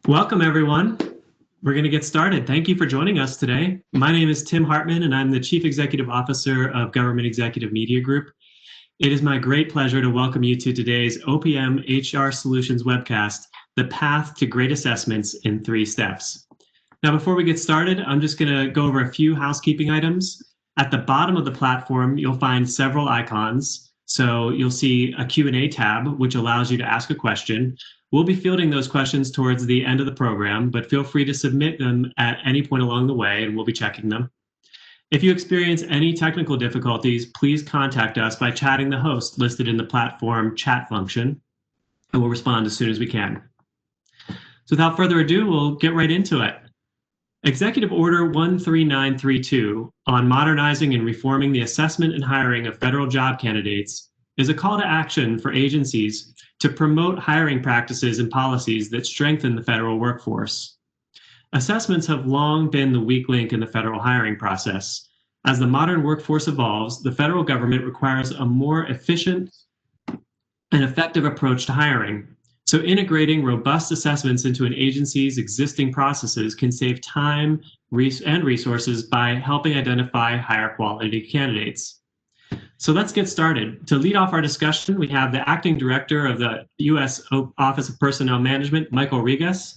Welcome, everyone. We're going to get started. Thank you for joining us today. My name is Tim Hartman, and I'm the Chief Executive Officer of Government Executive Media Group. It is my great pleasure to welcome you to today's OPM HR Solutions webcast, The Path to Great Assessments in 3 Steps. Now, before we get started, I'm just going to go over a few housekeeping items. At the bottom of the platform, you'll find several icons. So you'll see a Q&A tab, which allows you to ask a question. We'll be fielding those questions towards the end of the program, but feel free to submit them at any point along the way, and we'll be checking them. If you experience any technical difficulties, please contact us by chatting the host listed in the platform chat function, and we'll respond as soon as we can. So without further ado, we'll get right into it. Executive Order 13932 on modernizing and reforming the assessment and hiring of federal job candidates is a call to action for agencies to promote hiring practices and policies that strengthen the federal workforce. Assessments have long been the weak link in the federal hiring process. As the modern workforce evolves, the federal government requires a more efficient and effective approach to hiring. So integrating robust assessments into an agency's existing processes can save time and resources by helping identify higher quality candidates. So let's get started. To lead off our discussion, we have the Acting Director of the U.S. Office of Personnel Management, Michael Regas.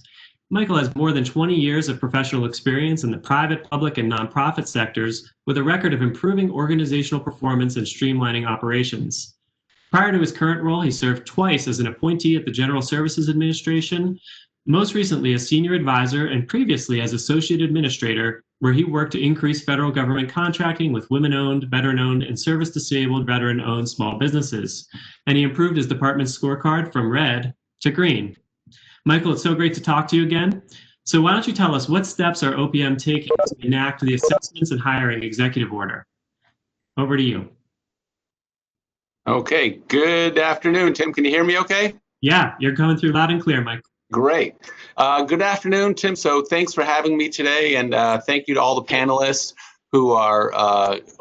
Michael has more than 20 years of professional experience in the private, public, and nonprofit sectors with a record of improving organizational performance and streamlining operations. Prior to his current role, he served twice as an appointee at the General Services Administration, most recently as senior advisor and previously as associate administrator, where he worked to increase federal government contracting with women-owned, veteran-owned, and service-disabled veteran-owned small businesses. And he improved his department's scorecard from red to green. Michael, it's so great to talk to you again. So why don't you tell us what steps are OPM taking to enact the Assessments and Hiring Executive Order? Over to you. Okay, good afternoon, Tim. Can you hear me okay? Yeah, you're coming through loud and clear, Mike. Great. Good afternoon, Tim. So thanks for having me today, and thank you to all the panelists who are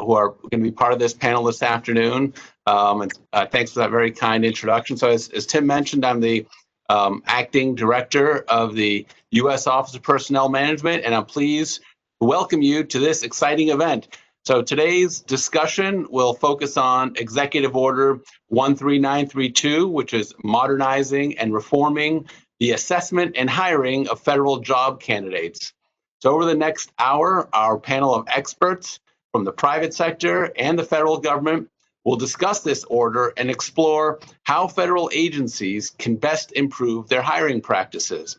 going to be part of this panel this afternoon. And thanks for that very kind introduction. So as Tim mentioned, I'm the Acting Director of the U.S. Office of Personnel Management, and I'm pleased to welcome you to this exciting event. So today's discussion will focus on Executive Order 13932, which is modernizing and reforming the assessment and hiring of federal job candidates. So over the next hour, our panel of experts from the private sector and the federal government will discuss this order and explore how federal agencies can best improve their hiring practices.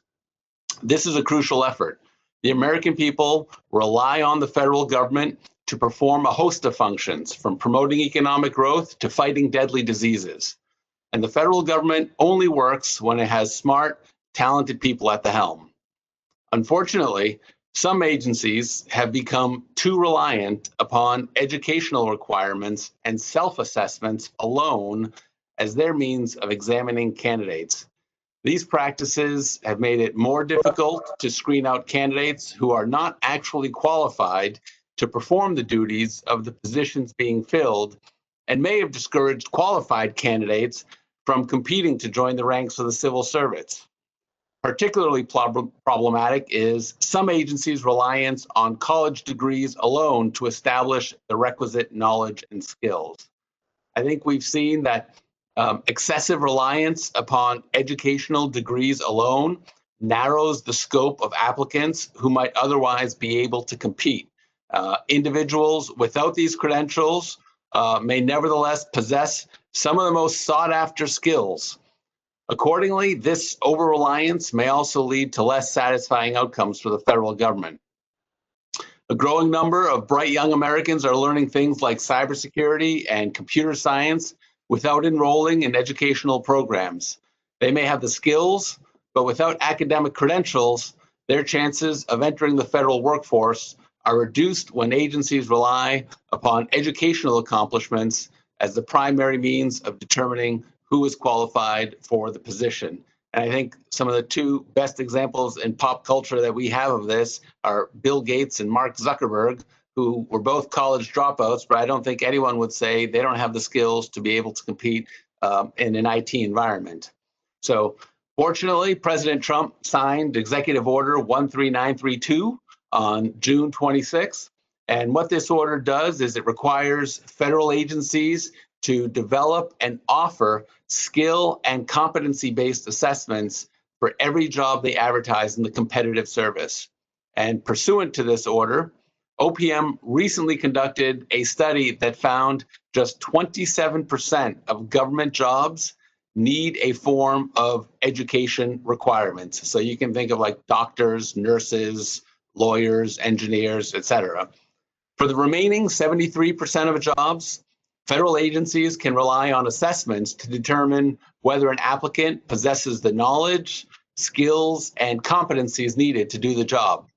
This is a crucial effort. The American people rely on the federal government to perform a host of functions, from promoting economic growth to fighting deadly diseases. And the federal government only works when it has smart, talented people at the helm. Unfortunately, some agencies have become too reliant upon educational requirements and self-assessments alone as their means of examining candidates. These practices have made it more difficult to screen out candidates who are not actually qualified to perform the duties of the positions being filled, and may have discouraged qualified candidates from competing to join the ranks of the civil service. Particularly problematic is some agencies' reliance on college degrees alone to establish the requisite knowledge and skills. I think we've seen that excessive reliance upon educational degrees alone narrows the scope of applicants who might otherwise be able to compete. Individuals without these credentials may nevertheless possess some of the most sought-after skills. Accordingly, this over-reliance may also lead to less satisfying outcomes for the federal government. A growing number of bright young Americans are learning things like cybersecurity and computer science without enrolling in educational programs. They may have the skills, but without academic credentials, their chances of entering the federal workforce are reduced when agencies rely upon educational accomplishments as the primary means of determining who is qualified for the position. And I think some of the two best examples in pop culture that we have of this are Bill Gates and Mark Zuckerberg, who were both college dropouts, but I don't think anyone would say they don't have the skills to be able to compete in an IT environment. So Fortunately, President Trump signed Executive Order 13932 on June 26th. And what this order does is it requires federal agencies to develop and offer skill and competency-based assessments for every job they advertise in the competitive service. And pursuant to this order, OPM recently conducted a study that found just 27% of government jobs need a form of education requirements. So you can think of like doctors, nurses, lawyers, engineers, etc. For the remaining 73% of jobs, federal agencies can rely on assessments to determine whether an applicant possesses the knowledge, skills, and competencies needed to do the job.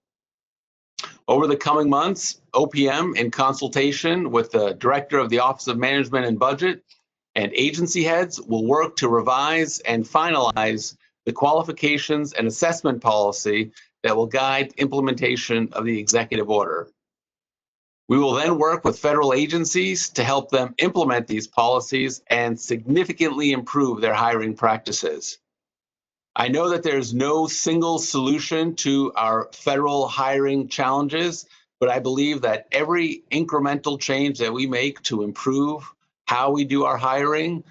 Over the coming months, OPM, in consultation with the Director of the Office of Management and Budget and agency heads, will work to revise and finalize the qualifications and assessment policy that will guide implementation of the executive order. We will then work with federal agencies to help them implement these policies and significantly improve their hiring practices. I know that there's no single solution to our federal hiring challenges, but I believe that every incremental change that we make to improve how we do our hiring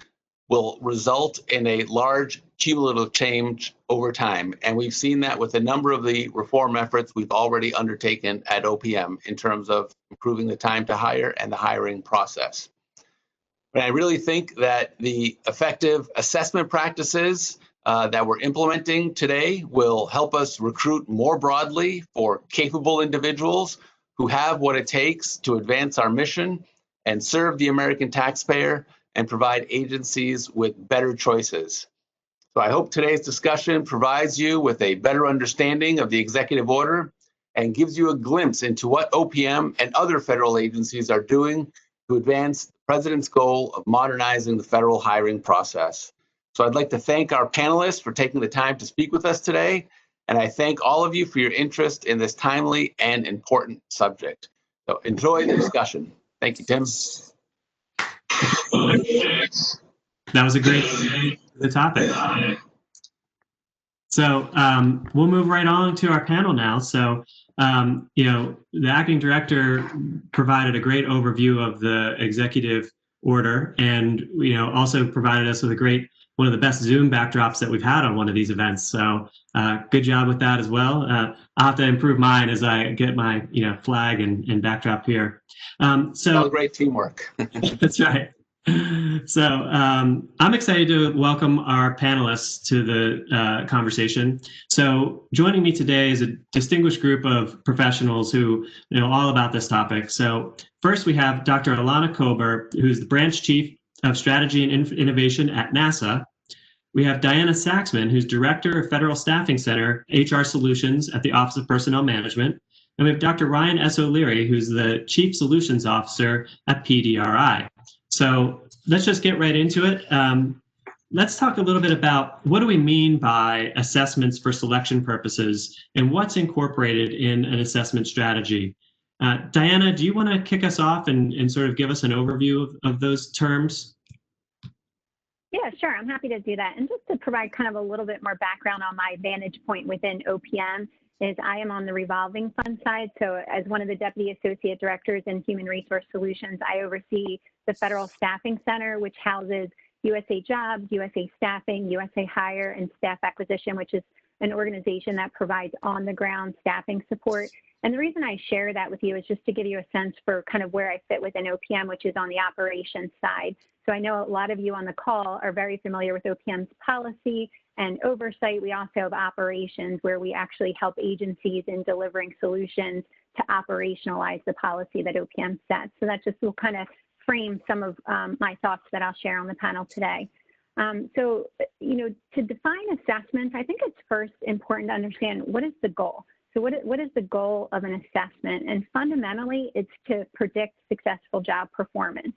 will result in a large cumulative change over time. And we've seen that with a number of the reform efforts we've already undertaken at OPM in terms of improving the time to hire and the hiring process. But I really think that the effective assessment practices that we're implementing today will help us recruit more broadly for capable individuals who have what it takes to advance our mission and serve the American taxpayer and provide agencies with better choices. So I hope today's discussion provides you with a better understanding of the executive order and gives you a glimpse into what OPM and other federal agencies are doing to advance the President's goal of modernizing the federal hiring process. So I'd like to thank our panelists for taking the time to speak with us today, and I thank all of you for your interest in this timely and important subject. So enjoy the discussion. Thank you, Tim. That was a great topic. So we'll move right on to our panel now. So, the acting director provided a great overview of the executive order, and also provided us with one of the best Zoom backdrops that we've had on one of these events. So good job with that as well. I'll have to improve mine as I get my flag and backdrop here. So great teamwork. That's right. So I'm excited to welcome our panelists to the conversation. So joining me today is a distinguished group of professionals who know all about this topic. So first we have Dr. Alana Kober, who's the branch chief of strategy and innovation at NASA. We have Diana Saxman, who's director of Federal Staffing Center HR Solutions at the Office of Personnel Management. And we have Dr. Ryan S. O'Leary, who's the chief solutions officer at PDRI. So let's just get right into it. Let's talk a little bit about what do we mean by assessments for selection purposes and what's incorporated in an assessment strategy. Diana, do you want to kick us off and sort of give us an overview of those terms? Yeah, sure. I'm happy to do that. And just to provide kind of a little bit more background on my vantage point within OPM is I am on the revolving fund side. So as one of the Deputy Associate Directors in Human Resource Solutions, I oversee the Federal Staffing Center, which houses USA Jobs, USA Staffing, USA Hire, and Staff Acquisition, which is an organization that provides on-the-ground staffing support. And the reason I share that with you is just to give you a sense for kind of where I fit within OPM, which is on the operations side. So I know a lot of you on the call are very familiar with OPM's policy and oversight. We also have operations where we actually help agencies in delivering solutions to operationalize the policy that OPM sets. So that just will kind of frame some of my thoughts that I'll share on the panel today. To define assessments, I think it's first important to understand what is the goal. So what is the goal of an assessment? And fundamentally, it's to predict successful job performance.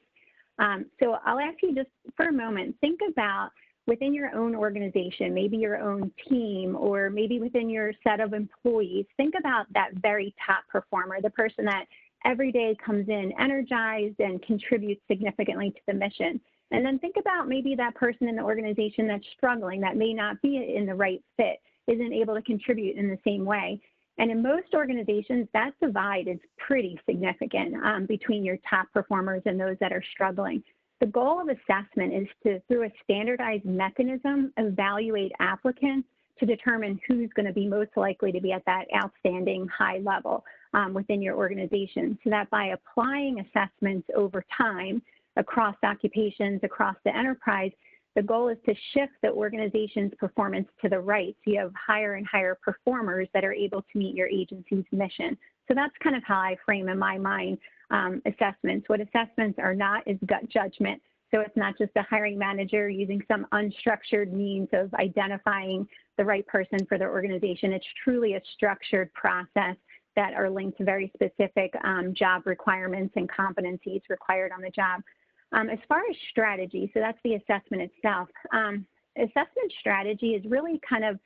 So I'll ask you just for a moment, think about within your own organization, maybe your own team, or maybe within your set of employees, think about that very top performer, the person that every day comes in energized and contributes significantly to the mission. And then think about maybe that person in the organization that's struggling, that may not be in the right fit, isn't able to contribute in the same way. And in most organizations, that divide is pretty significant between your top performers and those that are struggling. The goal of assessment is to, through a standardized mechanism, evaluate applicants to determine who's going to be most likely to be at that outstanding high level within your organization. So that by applying assessments over time across occupations, across the enterprise, the goal is to shift the organization's performance to the right. So you have higher and higher performers that are able to meet your agency's mission. So that's kind of how I frame in my mind assessments. What assessments are not is gut judgment. So it's not just a hiring manager using some unstructured means of identifying the right person for their organization. It's truly a structured process that are linked to very specific job requirements and competencies required on the job. As far as strategy, so that's the assessment itself. Assessment strategy is really kind of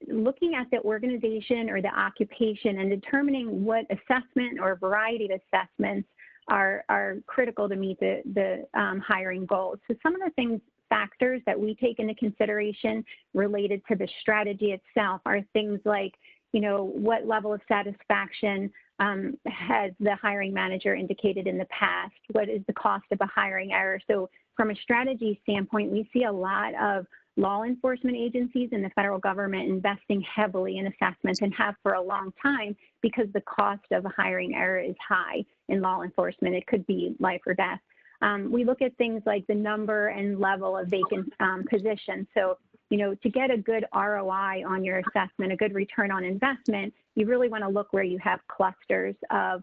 looking at the organization or the occupation and determining what assessment or variety of assessments are critical to meet the hiring goals. So some of the factors that we take into consideration related to the strategy itself are things like, you know, what level of satisfaction has the hiring manager indicated in the past? What is the cost of a hiring error? So from a strategy standpoint, we see a lot of law enforcement agencies and the federal government investing heavily in assessments and have for a long time because the cost of a hiring error is high in law enforcement. It could be life or death. We look at things like the number and level of vacant positions. So, you know, to get a good ROI on your assessment, a good return on investment, you really want to look where you have clusters of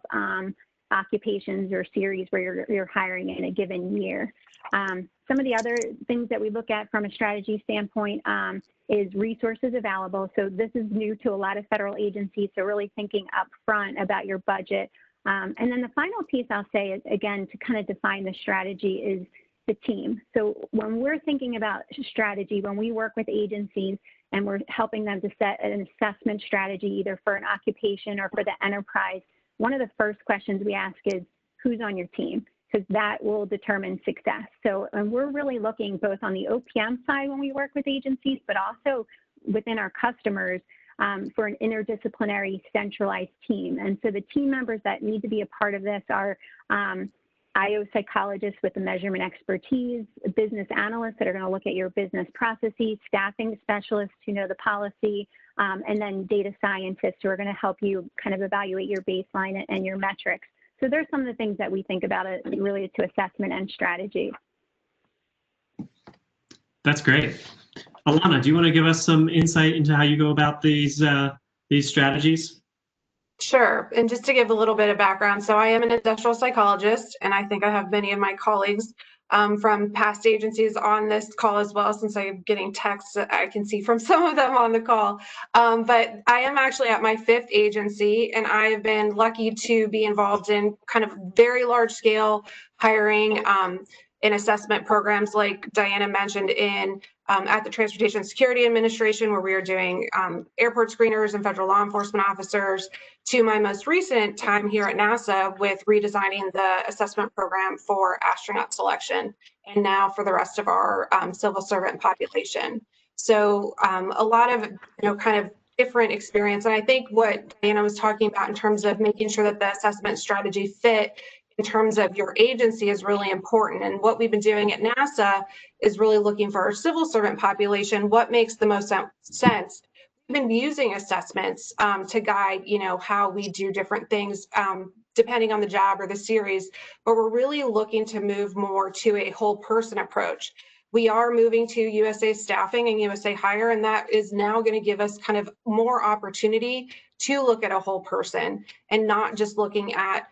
occupations or series where you're hiring in a given year. Some of the other things that we look at from a strategy standpoint is resources available. So this is new to a lot of federal agencies, so really thinking up front about your budget. And then the final piece I'll say is, again, to kind of define the strategy is the team. So when we're thinking about strategy, when we work with agencies and we're helping them to set an assessment strategy either for an occupation or for the enterprise, one of the first questions we ask is, who's on your team? Because that will determine success. So and we're really looking both on the OPM side when we work with agencies, but also within our customers for an interdisciplinary centralized team. And so the team members that need to be a part of this are IO psychologists with the measurement expertise, business analysts that are going to look at your business processes, staffing specialists who know the policy, and then data scientists who are going to help you kind of evaluate your baseline and your metrics. So there's some of the things that we think about it related to assessment and strategy. That's great. Alana, do you want to give us some insight into how you go about these strategies? Sure. And just to give a little bit of background, so I am an industrial psychologist, and I think I have many of my colleagues from past agencies on this call as well, since I'm getting texts that I can see from some of them on the call. But I am actually at my 5th agency, and I have been lucky to be involved in kind of very large scale hiring in assessment programs like Diana mentioned at the Transportation Security Administration, where we are doing airport screeners and federal law enforcement officers, to my most recent time here at NASA with redesigning the assessment program for astronaut selection, and now for the rest of our civil servant population. So a lot of, kind of different experience. And I think what Diana was talking about in terms of making sure that the assessment strategy fit in terms of your agency is really important. And what we've been doing at NASA is really looking for our civil servant population, what makes the most sense. We've been using assessments to guide, how we do different things depending on the job or the series, but we're really looking to move more to a whole person approach. We are moving to USA Staffing and USA Hire, and that is now going to give us kind of more opportunity to look at a whole person and not just looking at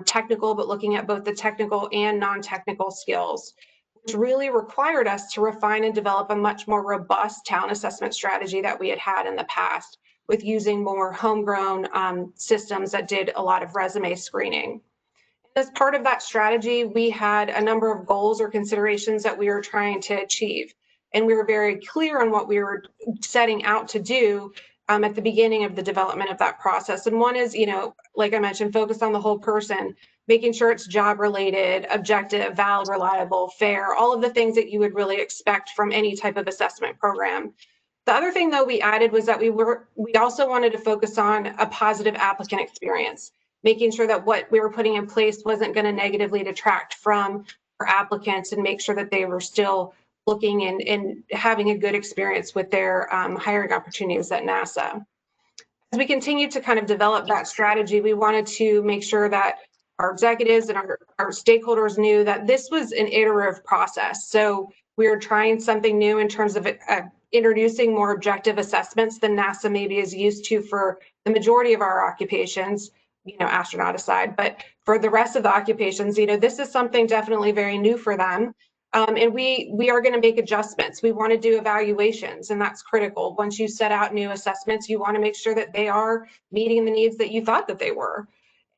technical, but looking at both the technical and non-technical skills, which really required us to refine and develop a much more robust talent assessment strategy that we had in the past, with using more homegrown systems that did a lot of resume screening. As part of that strategy, we had a number of goals or considerations that we were trying to achieve. And we were very clear on what we were setting out to do at the beginning of the development of that process. And one is, like I mentioned, focus on the whole person, making sure it's job related, objective, valid, reliable, fair, all of the things that you would really expect from any type of assessment program. The other thing though we added was that we also wanted to focus on a positive applicant experience, making sure that what we were putting in place wasn't going to negatively detract from our applicants, and make sure that they were still looking and having a good experience with their hiring opportunities at NASA. As we continue to kind of develop that strategy, we wanted to make sure that our executives and our stakeholders knew that this was an iterative process. So we were trying something new in terms of introducing more objective assessments than NASA maybe is used to for the majority of our occupations, astronaut aside. But for the rest of the occupations, this is something definitely very new for them. And we are going to make adjustments. We want to do evaluations, and that's critical. Once you set out new assessments, you want to make sure that they are meeting the needs that you thought that they were.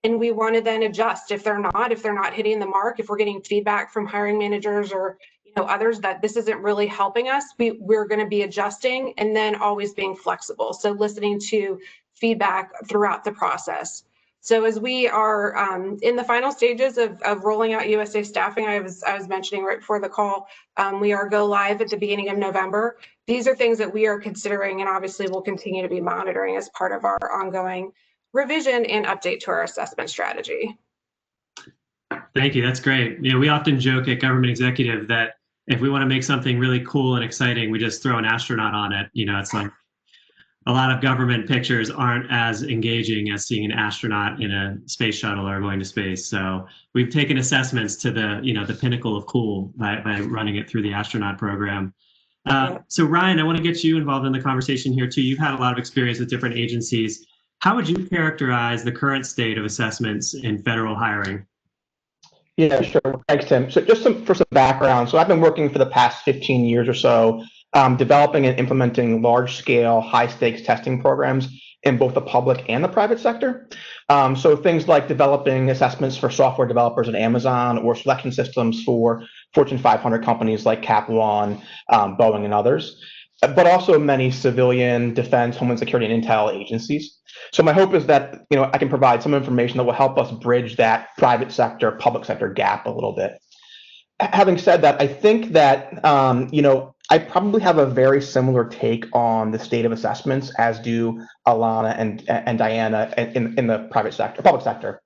And we want to then adjust if they're not hitting the mark, if we're getting feedback from hiring managers or others that this isn't really helping us, we're going to be adjusting, and then always being flexible. So listening to feedback throughout the process. So as we are in the final stages of rolling out USA staffing, I was mentioning right before the call, we are go live at the beginning of November. These are things that we are considering, and obviously we'll continue to be monitoring as part of our ongoing revision and update to our assessment strategy. Thank you. That's great. We often joke at Government Executive that if we want to make something really cool and exciting, we just throw an astronaut on it. It's like a lot of government pictures aren't as engaging as seeing an astronaut in a space shuttle or going to space. So we've taken assessments to the pinnacle of cool by running it through the astronaut program. So Ryan, I want to get you involved in the conversation here too. You've had a lot of experience with different agencies. How would you characterize the current state of assessments in federal hiring? Yeah, sure. Thanks, Tim. So just for some background, so I've been working for the past 15 years or so, developing and implementing large-scale, high-stakes testing programs in both the public and the private sector. So things like developing assessments for software developers at Amazon, or selection systems for Fortune 500 companies like Capital One, Boeing, and others, but also many civilian, defense, homeland security, and intel agencies. So my hope is that I can provide some information that will help us bridge that private sector, public sector gap a little bit. Having said that, I think that I probably have a very similar take on the state of assessments as do Alana and Diana in the private sector, public sector.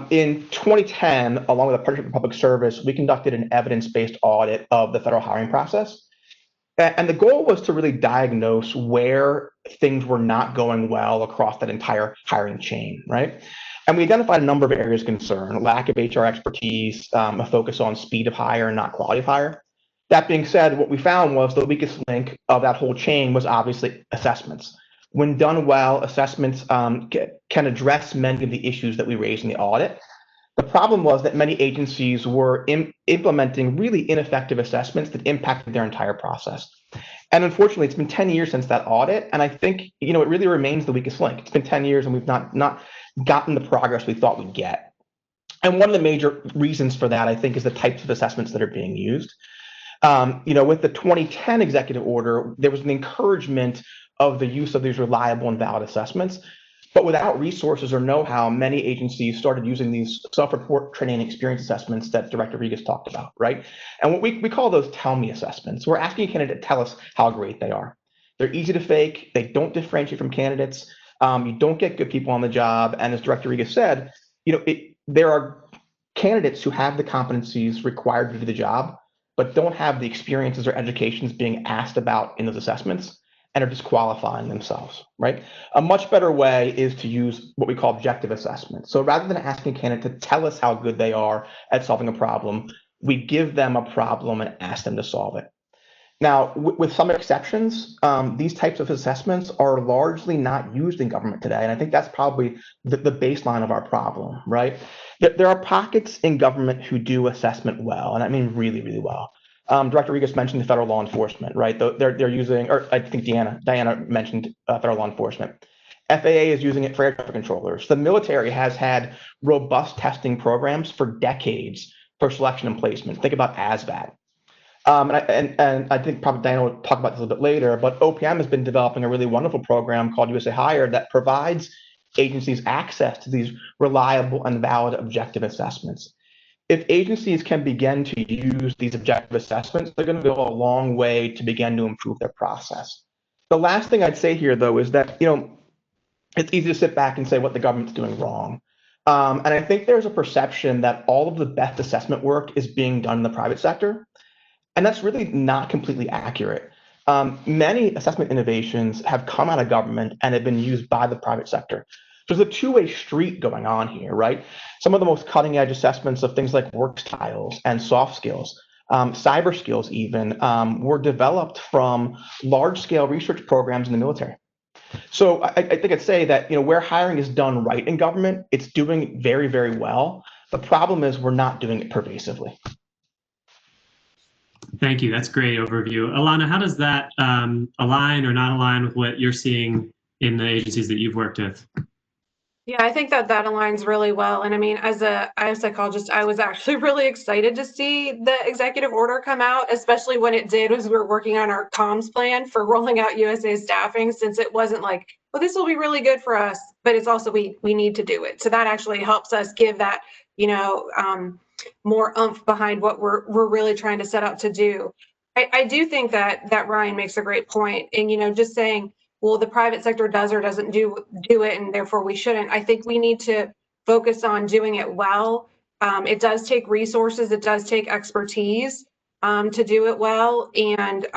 In 2010, along with the Partnership for Public Service, we conducted an evidence-based audit of the federal hiring process. And the goal was to really diagnose where things were not going well across that entire hiring chain, right? And we identified a number of areas of concern: lack of HR expertise, a focus on speed of hire and not quality of hire. That being said, what we found was the weakest link of that whole chain was obviously assessments. When done well, assessments can address many of the issues that we raised in the audit. The problem was that many agencies were implementing really ineffective assessments that impacted their entire process. And unfortunately, it's been 10 years since that audit, and I think it really remains the weakest link. It's been 10 years, and we've not gotten the progress we thought we'd get. And one of the major reasons for that, I think, is the types of assessments that are being used. With the 2010 executive order, there was an encouragement of the use of these reliable and valid assessments. But without resources or know-how, many agencies started using these self-report training and experience assessments that Director Regas talked about, right? And what we call those tell me assessments. We're asking a candidate to tell us how great they are. They're easy to fake. They don't differentiate from candidates. You don't get good people on the job. And as Director Regas said, there are candidates who have the competencies required to do the job, but don't have the experiences or educations being asked about in those assessments, and are disqualifying themselves, right? A much better way is to use what we call objective assessment. So rather than asking a candidate to tell us how good they are at solving a problem, we give them a problem and ask them to solve it. Now, with some exceptions, these types of assessments are largely not used in government today. And I think that's probably the baseline of our problem, right? There are pockets in government who do assessment well, and I mean really, really well. Director Regas mentioned the federal law enforcement, right? They're using, or I think Diana mentioned federal law enforcement. FAA is using it for air traffic controllers. The military has had robust testing programs for decades for selection and placement. Think about ASVAB. And I think probably Diana will talk about this a little bit later, but OPM has been developing a really wonderful program called USA Hire that provides agencies access to these reliable and valid objective assessments. If agencies can begin to use these objective assessments, they're going to go a long way to begin to improve their process. The last thing I'd say here, though, is that, it's easy to sit back and say what the government's doing wrong. And I think there's a perception that all of the best assessment work is being done in the private sector. And that's really not completely accurate. Many assessment innovations have come out of government and have been used by the private sector. So there's a two-way street going on here, right? Some of the most cutting-edge assessments of things like work styles and soft skills, cyber skills even, were developed from large-scale research programs in the military. So I think I'd say that where hiring is done right in government, it's doing very, very well. The problem is we're not doing it pervasively. Thank you. That's a great overview. Alana, how does that align or not align with what you're seeing in the agencies that you've worked with? Yeah, I think that aligns really well. And I mean, as a psychologist, I was actually really excited to see the executive order come out, especially when it did, as we were working on our comms plan for rolling out USA staffing, since it wasn't like, well, this will be really good for us, but it's also we need to do it. So that actually helps us give that, more oomph behind what we're really trying to set out to do. I do think that Ryan makes a great point. And, just saying, well, the private sector does or doesn't do it, and therefore we shouldn't. I think we need to focus on doing it well. It does take resources, it does take expertise to do it well, and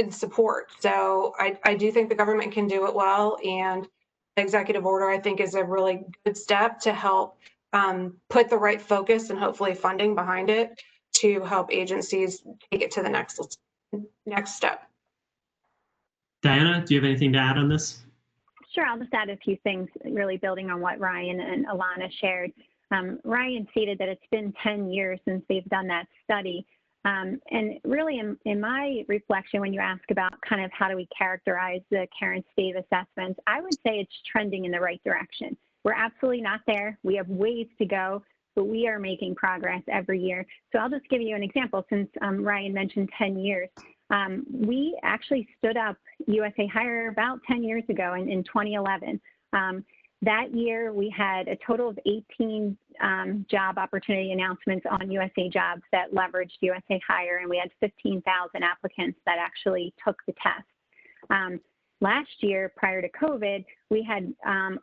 support. So I do think the government can do it well, and the executive order, I think, is a really good step to help put the right focus and hopefully funding behind it to help agencies take it to the next step. Diana, do you have anything to add on this? Sure, I'll just add a few things, really building on what Ryan and Alana shared. Ryan stated that it's been 10 years since they've done that study. And really, in my reflection, when you ask about kind of how do we characterize the current state of assessments, I would say it's trending in the right direction. We're absolutely not there. We have ways to go, but we are making progress every year. So I'll just give you an example, since Ryan mentioned 10 years. We actually stood up USA Hire about 10 years ago in 2011. That year, we had a total of 18 job opportunity announcements on USA Jobs that leveraged USA Hire, and we had 15,000 applicants that actually took the test. Last year, prior to COVID, we had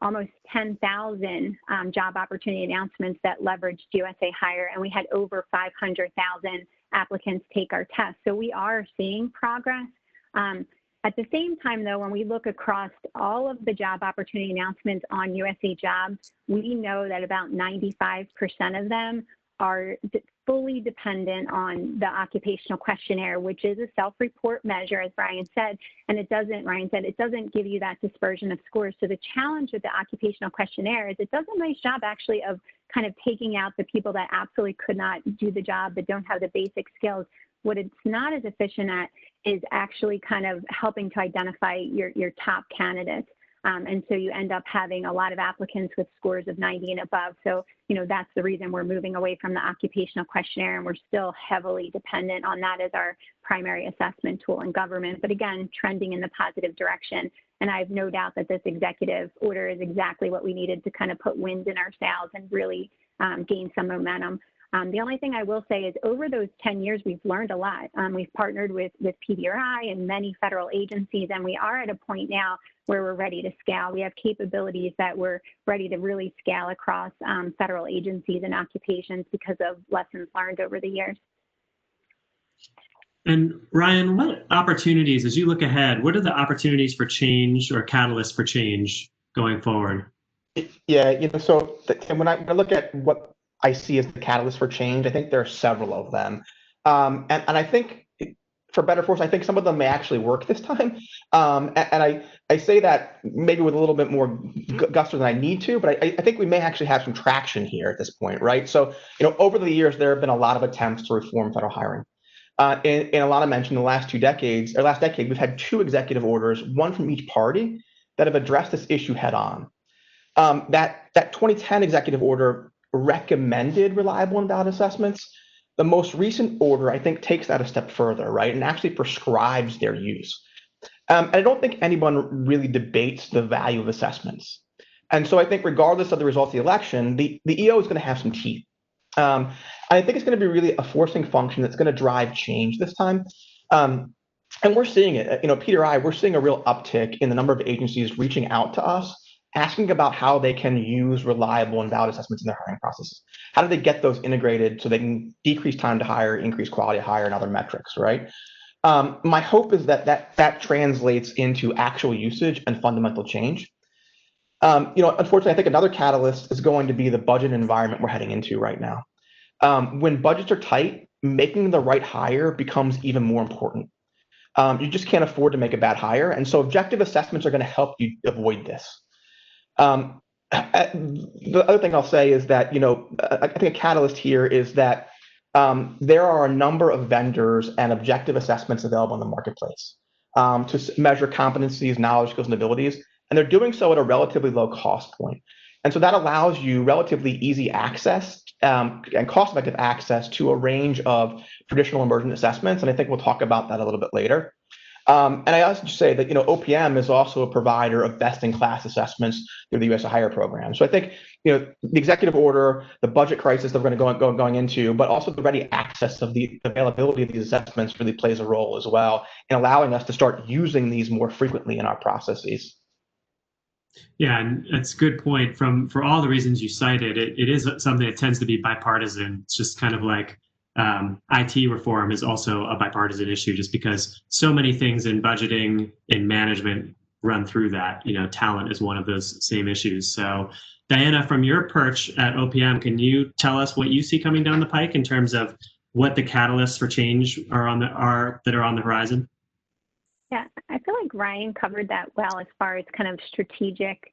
almost 10,000 job opportunity announcements that leveraged USA Hire, and we had over 500,000 applicants take our test. So we are seeing progress. At the same time, though, when we look across all of the job opportunity announcements on USA Jobs, we know that about 95% of them are fully dependent on the Occupational Questionnaire, which is a self-report measure, as Ryan said, and Ryan said, it doesn't give you that dispersion of scores. So the challenge with the Occupational Questionnaire is it does a nice job actually of kind of taking out the people that absolutely could not do the job, that don't have the basic skills. What it's not as efficient at is actually kind of helping to identify your top candidates. And so you end up having a lot of applicants with scores of 90 and above. So, that's the reason we're moving away from the Occupational Questionnaire, and we're still heavily dependent on that as our primary assessment tool in government. But again, trending in the positive direction. And I have no doubt that this executive order is exactly what we needed to kind of put wind in our sails and really gain some momentum. The only thing I will say is over those 10 years, we've learned a lot. We've partnered with PDRI and many federal agencies, and we are at a point now where we're ready to scale. We have capabilities that we're ready to really scale across federal agencies and occupations because of lessons learned over the years. And Ryan, what opportunities, as you look ahead, what are the opportunities for change or catalysts for change going forward? Yeah, so when I look at what I see as the catalyst for change, I think there are several of them. And I think, for better or worse, I think some of them may actually work this time. And I say that maybe with a little bit more gusto than I need to, but I think we may actually have some traction here at this point, right? So, over the years, there have been a lot of attempts to reform federal hiring. And Alana mentioned the last decade, we've had 2 executive orders, one from each party, that have addressed this issue head on. That 2010 executive order recommended reliable and valid assessments. The most recent order, I think, takes that a step further, right, and actually prescribes their use. And I don't think anyone really debates the value of assessments. And so I think regardless of the results of the election, the EO is going to have some teeth. I think it's going to be really a forcing function that's going to drive change this time. And we're seeing it, Peter, we're seeing a real uptick in the number of agencies reaching out to us, asking about how they can use reliable and valid assessments in their hiring processes. How do they get those integrated so they can decrease time to hire, increase quality of hire, and other metrics, right? My hope is that translates into actual usage and fundamental change. Unfortunately, I think another catalyst is going to be the budget environment we're heading into right now. When budgets are tight, making the right hire becomes even more important. You just can't afford to make a bad hire. And so objective assessments are going to help you avoid this. The other thing I'll say is that, I think a catalyst here is that there are a number of vendors and objective assessments available in the marketplace to measure competencies, knowledge, skills, and abilities. And they're doing so at a relatively low cost point. And so that allows you relatively easy access and cost-effective access to a range of traditional emergent assessments. And I think we'll talk about that a little bit later. And I also just say that, OPM is also a provider of best-in-class assessments through the USA Hire program. So I think, the executive order, the budget crisis that we're going into, but also the ready access of the availability of these assessments really plays a role as well in allowing us to start using these more frequently in our processes. Yeah, and that's a good point. For all the reasons you cited, it is something that tends to be bipartisan. It's just kind of like IT reform is also a bipartisan issue, just because so many things in budgeting and management run through that. Talent is one of those same issues. So, Diana, from your perch at OPM, can you tell us what you see coming down the pike in terms of what the catalysts for change that are on the horizon? Yeah, I feel like Ryan covered that well as far as kind of strategic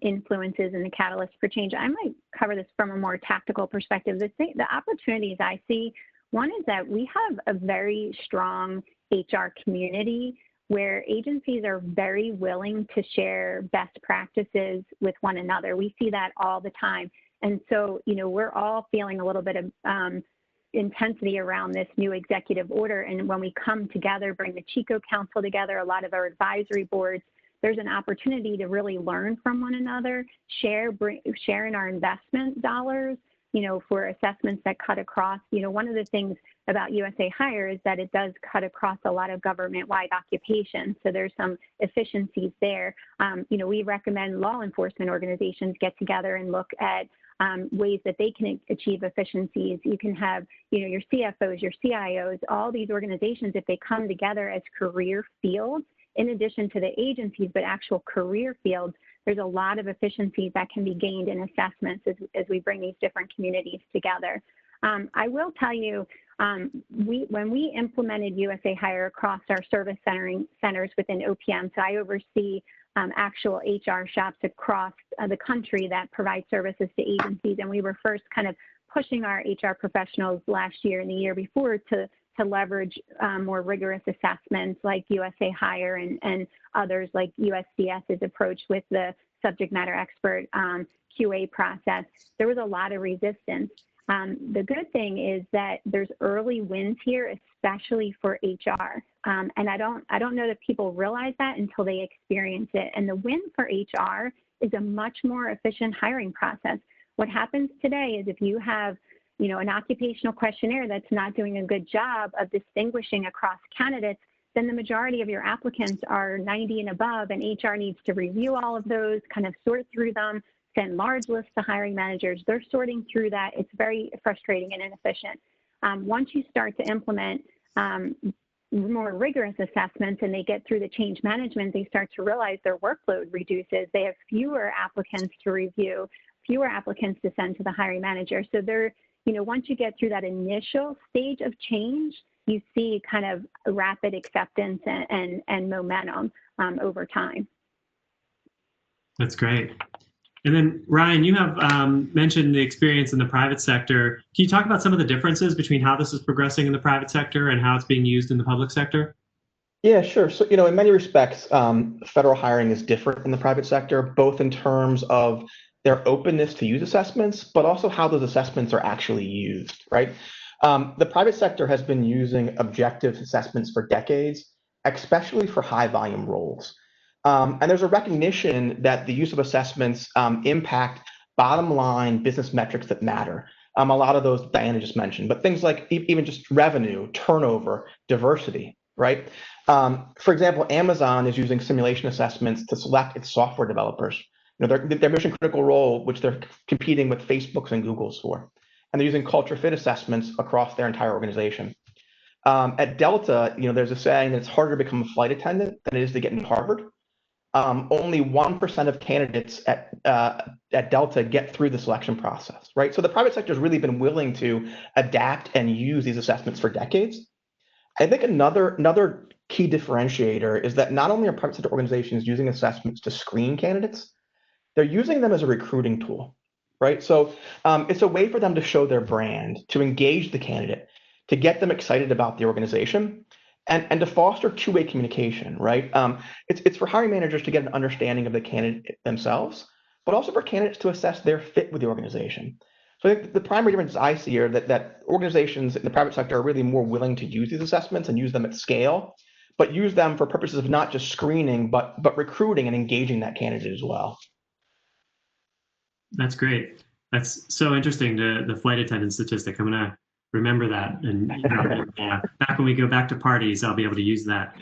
influences and the catalyst for change. I might cover this from a more tactical perspective. The opportunities I see, one is that we have a very strong HR community where agencies are very willing to share best practices with one another. We see that all the time. And so, we're all feeling a little bit of intensity around this new executive order. And when we come together, bring the Chico Council together, a lot of our advisory boards, there's an opportunity to really learn from one another, share in our investment dollars, for assessments that cut across. One of the things about USA Hire is that it does cut across a lot of government-wide occupations. So there's some efficiencies there. We recommend law enforcement organizations get together and look at ways that they can achieve efficiencies. You can have, your CFOs, your CIOs, all these organizations, if they come together as career fields, in addition to the agencies, but actual career fields, there's a lot of efficiencies that can be gained in assessments as we bring these different communities together. I will tell you, when we implemented USA Hire across our service centers within OPM, so I oversee actual HR shops across the country that provide services to agencies, and we were first kind of pushing our HR professionals last year and the year before to leverage more rigorous assessments like USA Hire and others like USCS's approach with the subject matter expert QA process. There was a lot of resistance. The good thing is that there's early wins here, especially for HR. And I don't know that people realize that until they experience it. And the win for HR is a much more efficient hiring process. What happens today is if you have an occupational questionnaire that's not doing a good job of distinguishing across candidates, then the majority of your applicants are 90 and above, and HR needs to review all of those, kind of sort through them, send large lists to hiring managers. They're sorting through that. It's very frustrating and inefficient. Once you start to implement more rigorous assessments and they get through the change management, they start to realize their workload reduces. They have fewer applicants to review, fewer applicants to send to the hiring manager. So they're, once you get through that initial stage of change, you see kind of rapid acceptance and momentum over time. That's great. And then, Ryan, you have mentioned the experience in the private sector. Can you talk about some of the differences between how this is progressing in the private sector and how it's being used in the public sector? Yeah, sure. So, in many respects, federal hiring is different in the private sector, both in terms of their openness to use assessments, but also how those assessments are actually used, right? The private sector has been using objective assessments for decades, especially for high volume roles. And there's a recognition that the use of assessments impact bottom line business metrics that matter. A lot of those Diana just mentioned, but things like even just revenue, turnover, diversity, right? For example, Amazon is using simulation assessments to select its software developers. Their mission critical role, which they're competing with Facebook's and Google's for. And they're using culture fit assessments across their entire organization. At Delta, there's a saying that it's harder to become a flight attendant than it is to get into Harvard. Only 1% of candidates at Delta get through the selection process, right? So the private sector has really been willing to adapt and use these assessments for decades. I think another key differentiator is that not only are private sector organizations using assessments to screen candidates, they're using them as a recruiting tool, right? So it's a way for them to show their brand, to engage the candidate, to get them excited about the organization, and to foster two-way communication, right? It's for hiring managers to get an understanding of the candidate themselves, but also for candidates to assess their fit with the organization. So I think the primary difference I see are that organizations in the private sector are really more willing to use these assessments and use them at scale, but use them for purposes of not just screening, but recruiting and engaging that candidate as well. That's great. That's so interesting, the flight attendant statistic. I'm going to remember that. And back when we go back to parties, I'll be able to use that.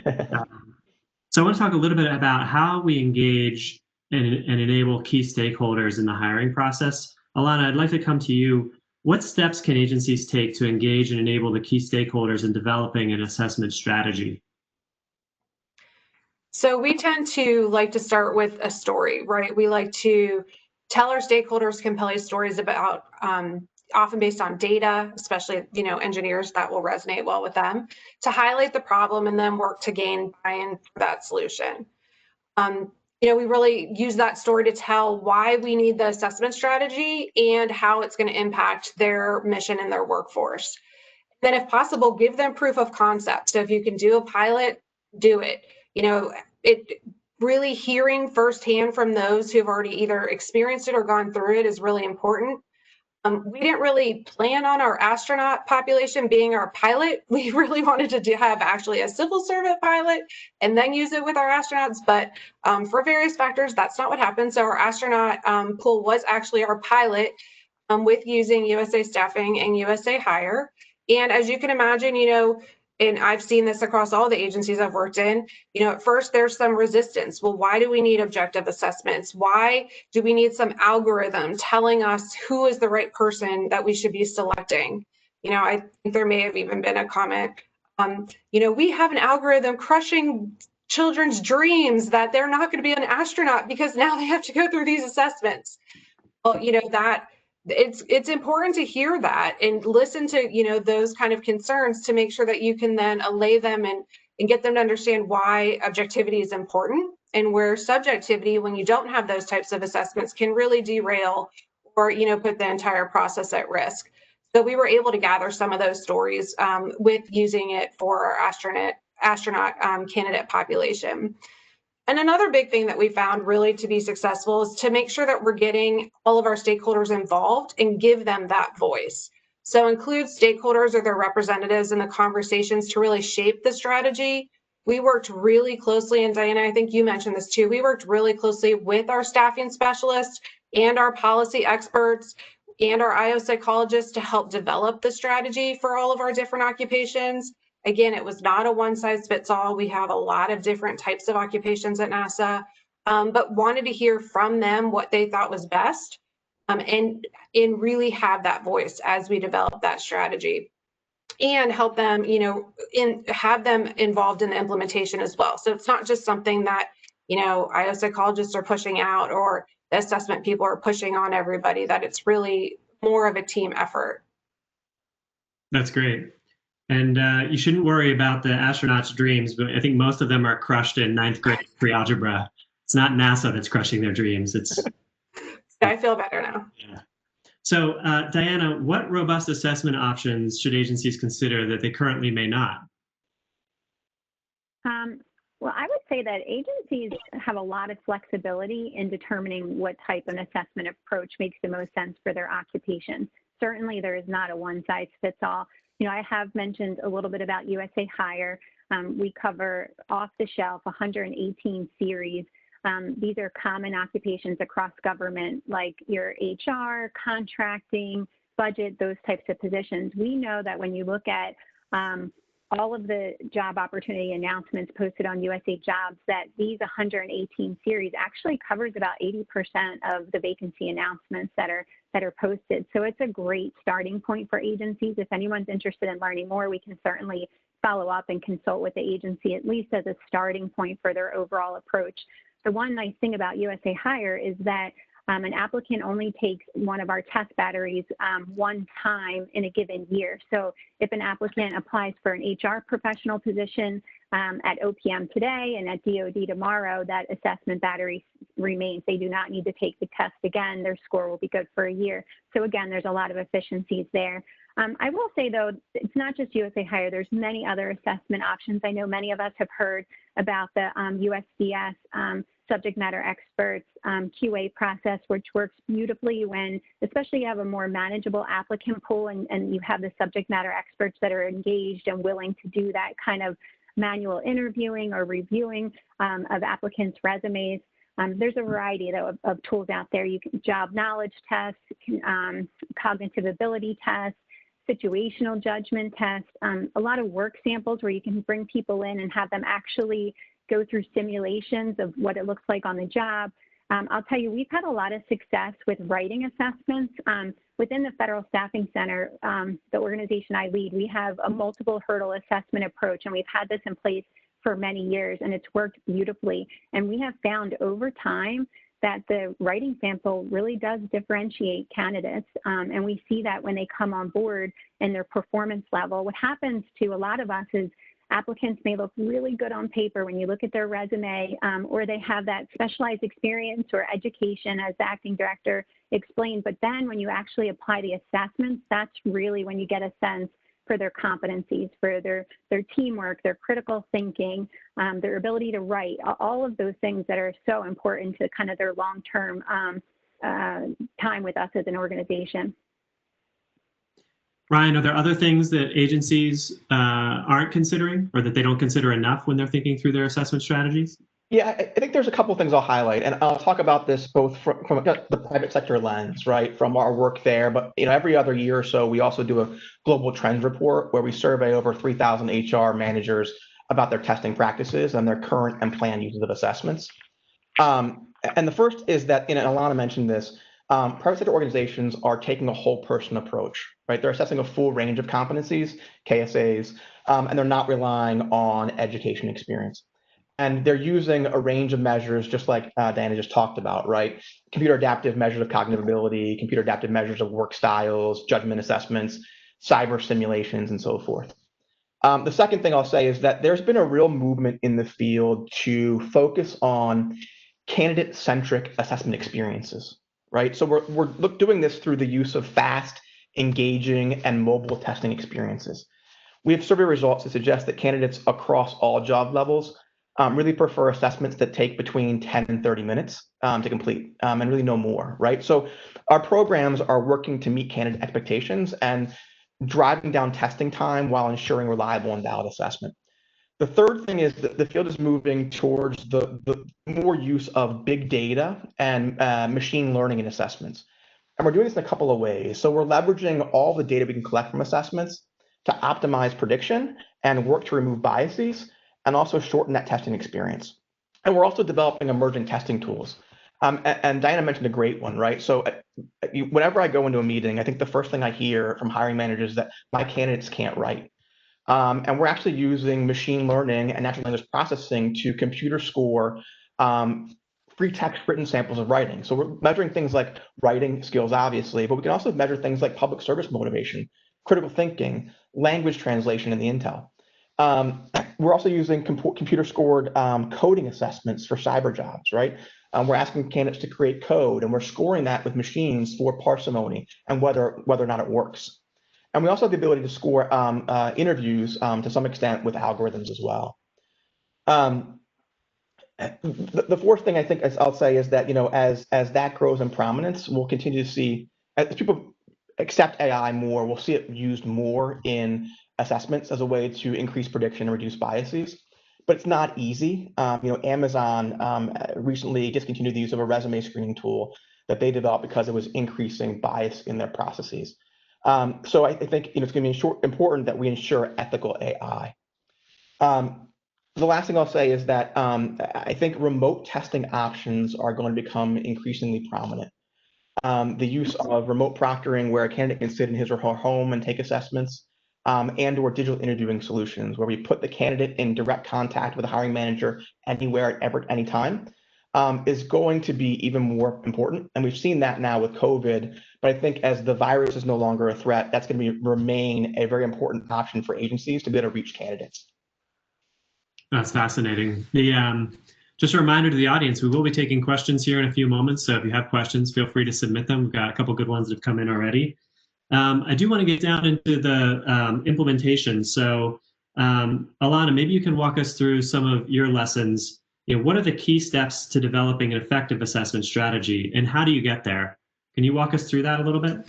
So I want to talk a little bit about how we engage and enable key stakeholders in the hiring process. Alana, I'd like to come to you. What steps can agencies take to engage and enable the key stakeholders in developing an assessment strategy? So we tend to like to start with a story, right? We like to tell our stakeholders compelling stories about, often based on data, especially, engineers, that will resonate well with them, to highlight the problem and then work to gain buy-in for that solution. We really use that story to tell why we need the assessment strategy and how it's going to impact their mission and their workforce. Then, if possible, give them proof of concept. So if you can do a pilot, do it. It really hearing firsthand from those who have already either experienced it or gone through it is really important. We didn't really plan on our astronaut population being our pilot. We really wanted to have actually a civil servant pilot and then use it with our astronauts. But for various factors, that's not what happened. So our astronaut pool was actually our pilot with using USA Staffing and USA Hire. And as you can imagine, and I've seen this across all the agencies I've worked in, at first there's some resistance. Well, why do we need objective assessments? Why do we need some algorithm telling us who is the right person that we should be selecting? I think there may have even been a comment, we have an algorithm crushing children's dreams that they're not going to be an astronaut because now they have to go through these assessments. Well, that it's important to hear that and listen to those kind of concerns to make sure that you can then allay them and get them to understand why objectivity is important, and where subjectivity, when you don't have those types of assessments, can really derail or put the entire process at risk. So we were able to gather some of those stories with using it for our astronaut candidate population. And another big thing that we found really to be successful is to make sure that we're getting all of our stakeholders involved and give them that voice. So include stakeholders or their representatives in the conversations to really shape the strategy. We worked really closely, and Diana, I think you mentioned this too, we worked really closely with our staffing specialists and our policy experts and our IO psychologists to help develop the strategy for all of our different occupations. Again, it was not a one-size-fits-all. We have a lot of different types of occupations at NASA, but wanted to hear from them what they thought was best, and really have that voice as we develop that strategy, and help them, have them involved in the implementation as well. So it's not just something that, IO psychologists are pushing out or the assessment people are pushing on everybody, that it's really more of a team effort. That's great. And you shouldn't worry about the astronauts' dreams, but I think most of them are crushed in 9th grade pre-algebra. It's not NASA that's crushing their dreams. I feel better now. Yeah. So Diana, what robust assessment options should agencies consider that they currently may not? Well, I would say that agencies have a lot of flexibility in determining what type of assessment approach makes the most sense for their occupation. Certainly, there is not a one-size-fits-all. I have mentioned a little bit about USA Hire. We cover off-the-shelf 118 series. These are common occupations across government, like your HR, contracting, budget, those types of positions. We know that when you look at all of the job opportunity announcements posted on USA Jobs, that these 118 series actually covers about 80% of the vacancy announcements that are posted. So it's a great starting point for agencies. If anyone's interested in learning more, we can certainly follow up and consult with the agency, at least as a starting point for their overall approach. The one nice thing about USA Hire is that an applicant only takes one of our test batteries one time in a given year. So if an applicant applies for an HR professional position at OPM today and at DoD tomorrow, that assessment battery remains. They do not need to take the test again. Their score will be good for a year. So again, there's a lot of efficiencies there. I will say, though, it's not just USA Hire. There's many other assessment options. I know many of us have heard about the USDS subject matter experts QA process, which works beautifully when, especially you have a more manageable applicant pool and you have the subject matter experts that are engaged and willing to do that kind of manual interviewing or reviewing of applicants' resumes. There's a variety, though, of tools out there. You can job knowledge tests, cognitive ability tests, situational judgment tests, a lot of work samples where you can bring people in and have them actually go through simulations of what it looks like on the job. I'll tell you, we've had a lot of success with writing assessments. Within the Federal Staffing Center, the organization I lead, we have a multiple hurdle assessment approach, and we've had this in place for many years, and it's worked beautifully. And we have found over time that the writing sample really does differentiate candidates, and we see that when they come on board and their performance level. What happens to a lot of us is applicants may look really good on paper when you look at their resume, or they have that specialized experience or education, as the acting director explained. But then when you actually apply the assessments, that's really when you get a sense for their competencies, for their teamwork, their critical thinking, their ability to write, all of those things that are so important to kind of their long-term time with us as an organization. Ryan, are there other things that agencies aren't considering or that they don't consider enough when they're thinking through their assessment strategies? Yeah, I think there's a couple of things I'll highlight, and I'll talk about this both from the private sector lens, right, from our work there. But every other year or so, we also do a global trends report where we survey over 3,000 HR managers about their testing practices and their current and planned uses of assessments. And the first is that, and Alana mentioned this, private sector organizations are taking a whole person approach, right? They're assessing a full range of competencies, KSAs, and they're not relying on education experience. And they're using a range of measures, just like Diana just talked about, right? Computer adaptive measures of cognitive ability, computer adaptive measures of work styles, judgment assessments, cyber simulations, and so forth. The second thing I'll say is that there's been a real movement in the field to focus on candidate-centric assessment experiences, right? So we're doing this through the use of fast, engaging, and mobile testing experiences. We have survey results that suggest that candidates across all job levels really prefer assessments that take between 10 and 30 minutes to complete and really no more, right? So our programs are working to meet candidate expectations and driving down testing time while ensuring reliable and valid assessment. The third thing is that the field is moving towards the more use of big data and machine learning in assessments. And we're doing this in a couple of ways. So we're leveraging all the data we can collect from assessments to optimize prediction and work to remove biases, and also shorten that testing experience. And we're also developing emerging testing tools. And Diana mentioned a great one, right? So whenever I go into a meeting, I think the first thing I hear from hiring managers is that my candidates can't write. And we're actually using machine learning and natural language processing to computer score free text written samples of writing. So we're measuring things like writing skills, obviously, but we can also measure things like public service motivation, critical thinking, language translation in the intel. We're also using computer scored coding assessments for cyber jobs, right? We're asking candidates to create code, and we're scoring that with machines for parsimony and whether or not it works. And we also have the ability to score interviews to some extent with algorithms as well. The fourth thing I think I'll say is that, as that grows in prominence, we'll continue to see, as people accept AI more. We'll see it used more in assessments as a way to increase prediction and reduce biases. But it's not easy. Amazon recently discontinued the use of a resume screening tool that they developed because it was increasing bias in their processes. So I think it's going to be important that we ensure ethical AI. The last thing I'll say is that I think remote testing options are going to become increasingly prominent. The use of remote proctoring, where a candidate can sit in his or her home and take assessments, and or digital interviewing solutions, where we put the candidate in direct contact with a hiring manager anywhere, at any time, is going to be even more important. And we've seen that now with COVID. But I think as the virus is no longer a threat, that's going to remain a very important option for agencies to be able to reach candidates. That's fascinating. Just a reminder to the audience, we will be taking questions here in a few moments. So if you have questions, feel free to submit them. We've got a couple good ones that have come in already. I do want to get down into the implementation. So Alana, maybe you can walk us through some of your lessons. What are the key steps to developing an effective assessment strategy, and how do you get there? Can you walk us through that a little bit?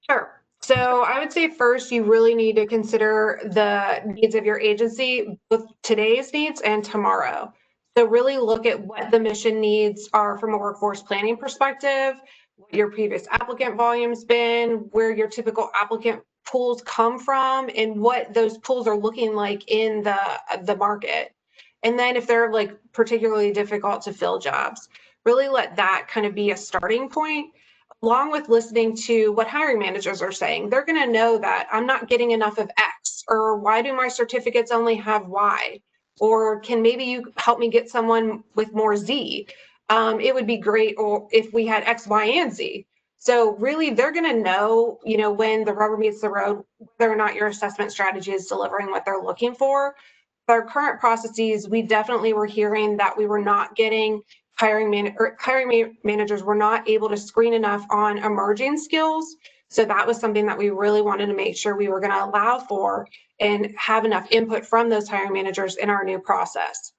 Sure. So I would say first, you really need to consider the needs of your agency, both today's needs and tomorrow. So really look at what the mission needs are from a workforce planning perspective, what your previous applicant volume's been, where your typical applicant pools come from, and what those pools are looking like in the market. And then if they're like particularly difficult to fill jobs, really let that kind of be a starting point, along with listening to what hiring managers are saying. They're going to know that I'm not getting enough of X, or why do my certificates only have Y? Or can maybe you help me get someone with more Z? It would be great if we had X, Y, and Z. So really, they're going to know, when the rubber meets the road, whether or not your assessment strategy is delivering what they're looking for. With our current processes, we definitely were hearing that we were not getting hiring managers were not able to screen enough on emerging skills. So that was something that we really wanted to make sure we were going to allow for and have enough input from those hiring managers in our new process.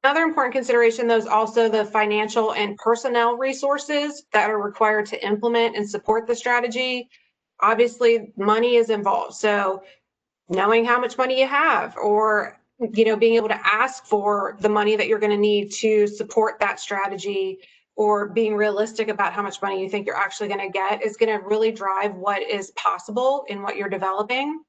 Another important consideration, though, is also the financial and personnel resources that are required to implement and support the strategy. Obviously, money is involved. So knowing how much money you have, or being able to ask for the money that you're going to need to support that strategy, or being realistic about how much money you think you're actually going to get, is going to really drive what is possible in what you're developing,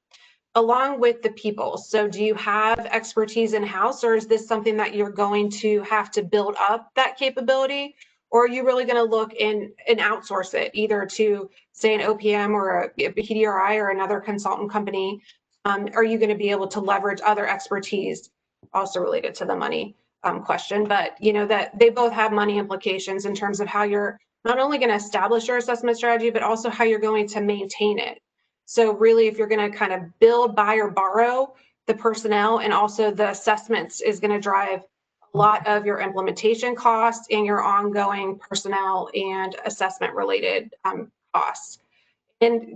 along with the people. So do you have expertise in-house, or is this something that you're going to have to build up that capability? Or are you really going to look and outsource it, either to, say, an OPM or a PDRI or another consultant company? Are you going to be able to leverage other expertise, also related to the money question? But that they both have money implications in terms of how you're not only going to establish your assessment strategy, but also how you're going to maintain it. So really, if you're going to kind of build, buy, or borrow the personnel, and also the assessments is going to drive a lot of your implementation costs and your ongoing personnel and assessment related costs. And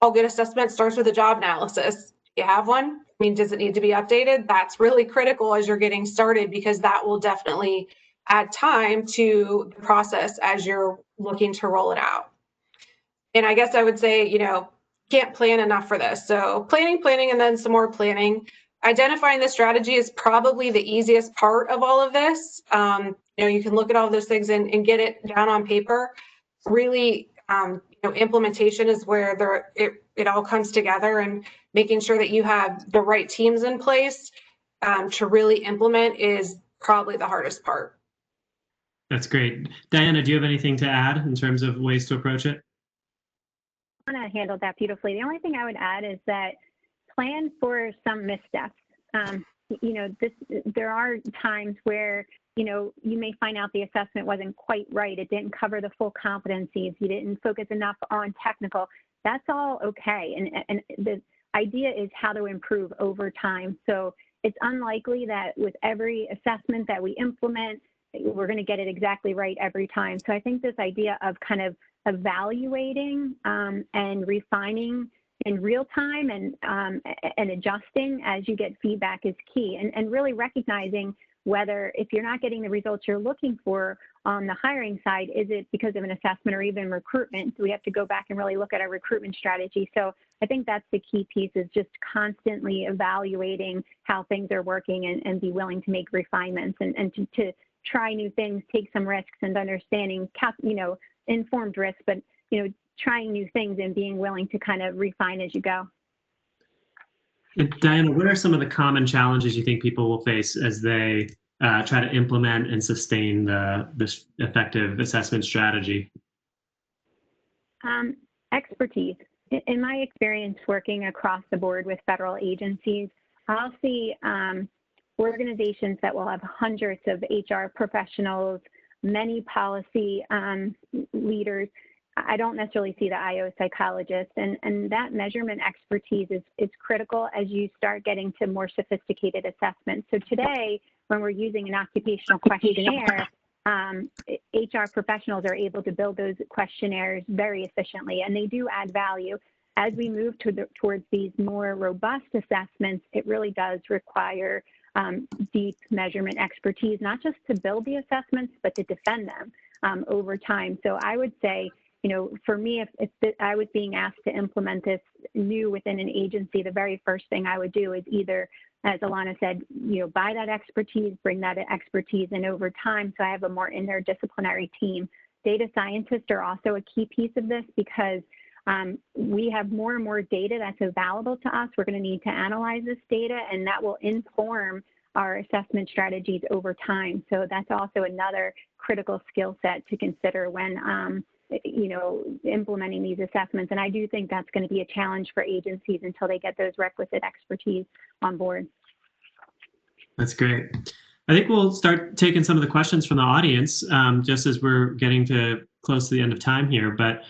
all good assessment starts with a job analysis. You have one? I mean, does it need to be updated? That's really critical as you're getting started, because that will definitely add time to the process as you're looking to roll it out. And I guess I would say, can't plan enough for this. So planning, and then some more planning. Identifying the strategy is probably the easiest part of all of this. You can look at all those things and get it down on paper. Really, implementation is where it all comes together, and making sure that you have the right teams in place to really implement is probably the hardest part. That's great. Diana, do you have anything to add in terms of ways to approach it? Anna handled that beautifully. The only thing I would add is that plan for some missteps. There are times where you may find out the assessment wasn't quite right. It didn't cover the full competencies. You didn't focus enough on technical. That's all okay. And the idea is how to improve over time. So it's unlikely that with every assessment that we implement, we're going to get it exactly right every time. So I think this idea of kind of evaluating and refining in real time and adjusting as you get feedback is key, and really recognizing whether if you're not getting the results you're looking for on the hiring side, is it because of an assessment or even recruitment? So we have to go back and really look at our recruitment strategy. So I think that's the key piece, is just constantly evaluating how things are working and be willing to make refinements and to try new things, take some risks, and understanding, informed risk, but, trying new things and being willing to kind of refine as you go. And Diana, what are some of the common challenges you think people will face as they try to implement and sustain this effective assessment strategy? Expertise. In my experience working across the board with federal agencies, I'll see organizations that will have hundreds of HR professionals, many policy leaders. I don't necessarily see the IO psychologist, and that measurement expertise is critical as you start getting to more sophisticated assessments. So today, when we're using an occupational questionnaire, HR professionals are able to build those questionnaires very efficiently, and they do add value. As we move towards these more robust assessments, it really does require deep measurement expertise, not just to build the assessments, but to defend them over time. So I would say, for me, if I was being asked to implement this new within an agency, the very first thing I would do is either, as Alana said, buy that expertise, bring that expertise in over time, so I have a more interdisciplinary team. Data scientists are also a key piece of this, because we have more and more data that's available to us. We're going to need to analyze this data, and that will inform our assessment strategies over time. So that's also another critical skill set to consider when implementing these assessments. And I do think that's going to be a challenge for agencies until they get those requisite expertise on board. That's great. I think we'll start taking some of the questions from the audience just as we're getting close to the end of time here. But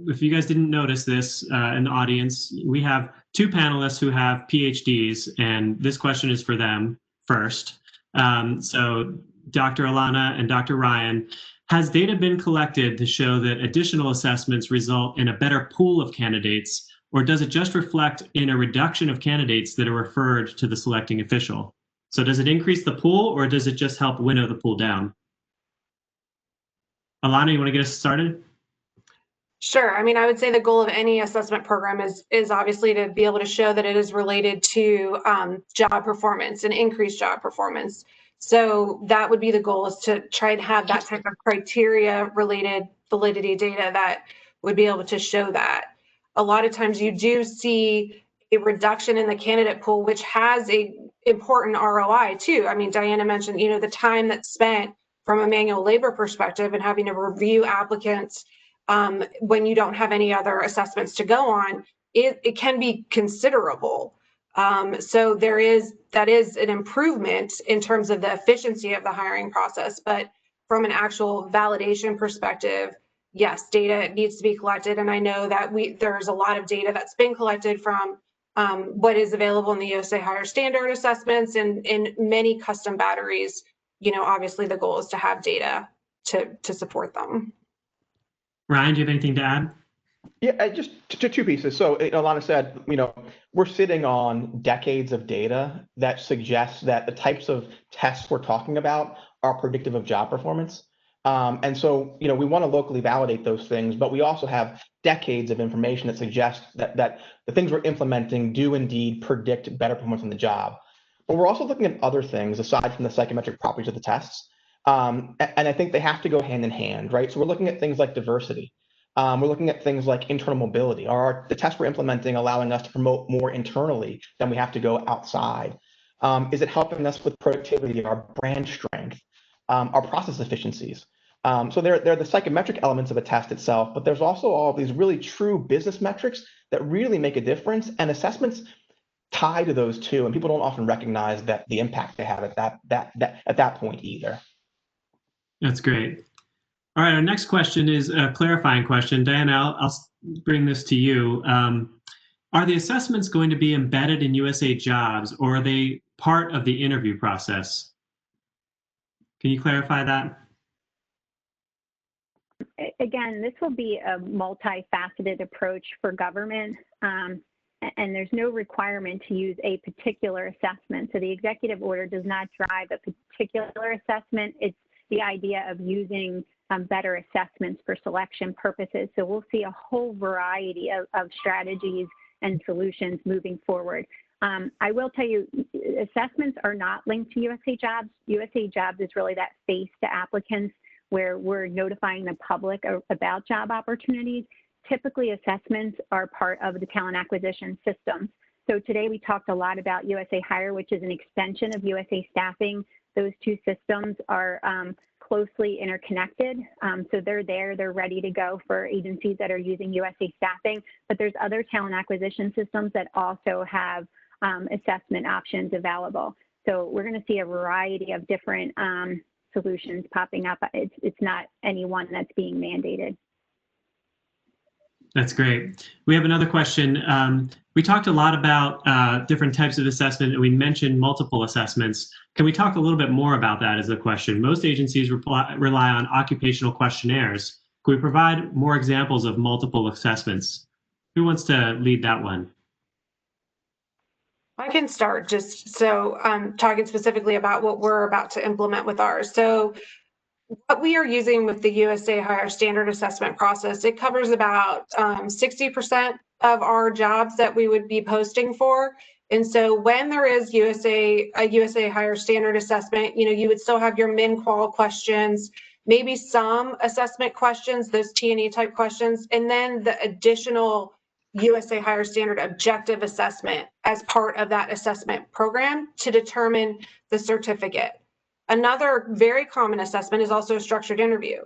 if you guys didn't notice this in the audience, we have two panelists who have PhDs, and this question is for them first. So Dr. Alana and Dr. Ryan, has data been collected to show that additional assessments result in a better pool of candidates, or does it just reflect in a reduction of candidates that are referred to the selecting official? So does it increase the pool, or does it just help winnow the pool down? Alana, you want to get us started? Sure. I mean, I would say the goal of any assessment program is obviously to be able to show that it is related to job performance and increased job performance. So that would be the goal, is to try and have that type of criteria related validity data that would be able to show that. A lot of times you do see a reduction in the candidate pool, which has a important ROI too. I mean, Diana mentioned, the time that's spent from a manual labor perspective and having to review applicants when you don't have any other assessments to go on, it can be considerable. So that is an improvement in terms of the efficiency of the hiring process. But from an actual validation perspective, yes, data needs to be collected. And I know that there's a lot of data that's been collected from what is available in the USA Higher Standard assessments and in many custom batteries. Obviously the goal is to have data to support them. Ryan, do you have anything to add? Yeah, just two pieces. So Alana said, we're sitting on decades of data that suggests that the types of tests we're talking about are predictive of job performance. And so, we want to locally validate those things, but we also have decades of information that suggests that the things we're implementing do indeed predict better performance on the job. But we're also looking at other things aside from the psychometric properties of the tests. And I think they have to go hand in hand, right? So we're looking at things like diversity. We're looking at things like internal mobility. Are the tests we're implementing allowing us to promote more internally than we have to go outside? Is it helping us with productivity, our brand strength, our process efficiencies? So there are the psychometric elements of a test itself, but there's also all of these really true business metrics that really make a difference, and assessments tie to those too. And people don't often recognize that the impact they have at that point either. That's great. All right, our next question is a clarifying question. Diana, I'll bring this to you. Are the assessments going to be embedded in USA Jobs, or are they part of the interview process? Can you clarify that? Again, this will be a multifaceted approach for government. and there's no requirement to use a particular assessment. So the executive order does not drive a particular assessment. It's the idea of using better assessments for selection purposes. So we'll see a whole variety of strategies and solutions moving forward. I will tell you, assessments are not linked to USA Jobs. USA Jobs is really that face to applicants where we're notifying the public about job opportunities. Typically, assessments are part of the talent acquisition system. So today we talked a lot about USA Hire, which is an extension of USA Staffing. Those two systems are closely interconnected. So they're ready to go for agencies that are using USA Staffing, but there's other talent acquisition systems that also have assessment options available. So we're going to see a variety of different solutions popping up. It's not any one that's being mandated. That's great. We have another question. We talked a lot about different types of assessment, and we mentioned multiple assessments. Can we talk a little bit more about that as a question? Most agencies rely on occupational questionnaires. Can we provide more examples of multiple assessments? Who wants to lead that one? I can start just so talking specifically about what we're about to implement with ours. So what we are using with the USA Hire standard assessment process, it covers about 60% of our jobs that we would be posting for. And so when there is a USA Hire standard assessment, you would still have your min qual questions, maybe some assessment questions, those T&E type questions, and then the additional USA Hire standard objective assessment as part of that assessment program to determine the certificate. Another very common assessment is also a structured interview,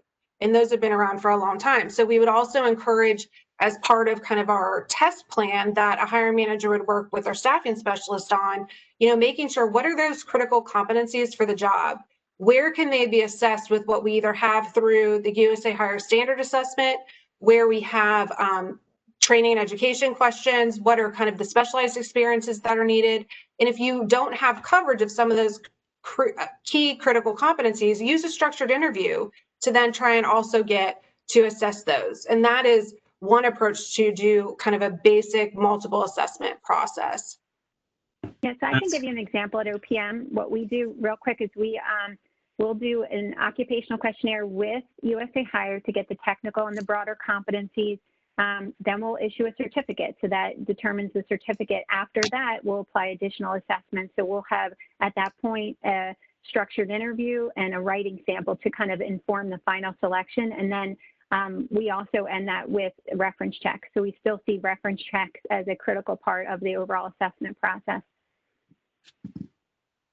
and those have been around for a long time. So we would also encourage, as part of kind of our test plan, that a hiring manager would work with our staffing specialist on, making sure what are those critical competencies for the job? Where can they be assessed with what we either have through the USA Hire standard assessment, where we have training and education questions, what are kind of the specialized experiences that are needed? And if you don't have coverage of some of those key critical competencies, use a structured interview to then try and also get to assess those. And that is one approach to do kind of a basic multiple assessment process. Yeah, so I can give you an example at OPM. What we do real quick is we'll do an occupational questionnaire with USA Hire to get the technical and the broader competencies. Then we'll issue a certificate. So that determines the certificate. After that, we'll apply additional assessments. So we'll have, at that point, a structured interview and a writing sample to kind of inform the final selection. And then we also end that with reference checks. So we still see reference checks as a critical part of the overall assessment process.